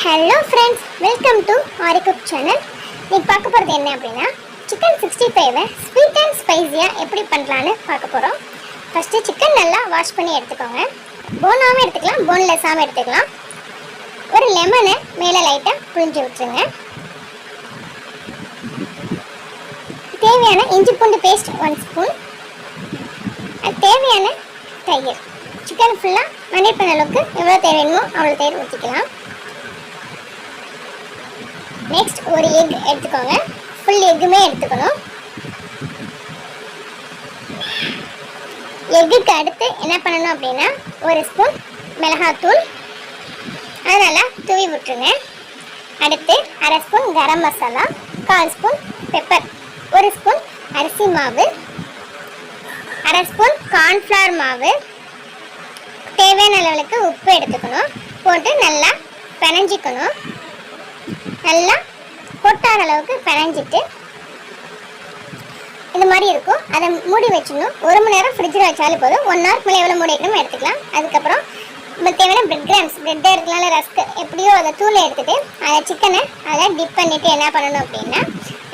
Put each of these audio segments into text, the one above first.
Hello friends, welcome to aari cook channel. இன்னைக்கு பார்க்க போகிறது என்ன அப்படின்னா, சிக்கன் 65 ஸ்வீட் அண்ட் ஸ்பைஸியாக எப்படி பண்ணலான்னு பார்க்க போகிறோம். ஃபஸ்ட்டு சிக்கன் நல்லா வாஷ் பண்ணி எடுத்துக்கோங்க. போனாகவும் எடுத்துக்கலாம், போன்லெஸ்ஸாகவும் எடுத்துக்கலாம். ஒரு லெமனை மேலே லைட்டாக புழிஞ்சு விட்டுருங்க. தேவையான இஞ்சி பூண்டு பேஸ்ட் 1 ஸ்பூன். தேவையான தயிர். சிக்கன் ஃபுல்லாக மேரினேட் பண்ண அளவுக்கு எவ்வளோ தேவை வேணுமோ அவ்வளோ தயிர் ஊற்றிக்கலாம். நெக்ஸ்ட் ஒரு எக் எடுத்துக்கோங்க. ஃபுல் எக்குமே எடுத்துக்கணும். எக்குக்கு அடுத்து என்ன பண்ணணும் அப்படின்னா, ஒரு ஸ்பூன் மிளகாத்தூள் அது நல்லா தூவி விட்டுருங்க. அடுத்து அரை spoon garam masala, 1/4 spoon pepper, 1 spoon அரிசி மாவு, அரை ஸ்பூன் கார்ன்ஃப்ளவர் மாவு, தேவையான அளவுக்கு உப்பு எடுத்துக்கணும். போட்டு நல்லா பிணைஞ்சிக்கணும். நல்லா கொட்டாத அளவுக்கு பிணைஞ்சிட்டு இந்த மாதிரி இருக்கும். அதை மூடி வச்சிடணும். 1 மணி நேரம் ஃப்ரிட்ஜில் வச்சாலும் போதும். 1 ஹவருக்கு மேலே எவ்வளோ மூடி வைக்கணும் எடுத்துக்கலாம். அதுக்கப்புறம் நமக்கு தேவையான பிரெட் கிராம்ஸ், பிரெட் எடுக்கலாம், ரஸ்க்கு எப்படியோ அதை தூளை எடுத்துகிட்டு அதை சிக்கனை அதை டிப் பண்ணிவிட்டு என்ன பண்ணணும் அப்படின்னா,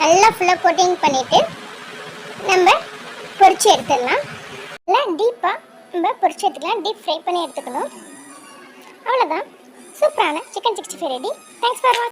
நல்லா ஃபுல்லாக கோட்டிங் பண்ணிவிட்டு நம்ம பொரிச்சு எடுத்துடலாம். நல்லா டீப்பாக நம்ம பொரிச்சு எடுத்துக்கலாம். டீப் ஃப்ரை பண்ணி எடுத்துக்கணும். அவ்வளோதான், சூப்பரான சிக்கன் 65 ரெடி. தேங்க்ஸ் ஃபார் வாட்சிங்.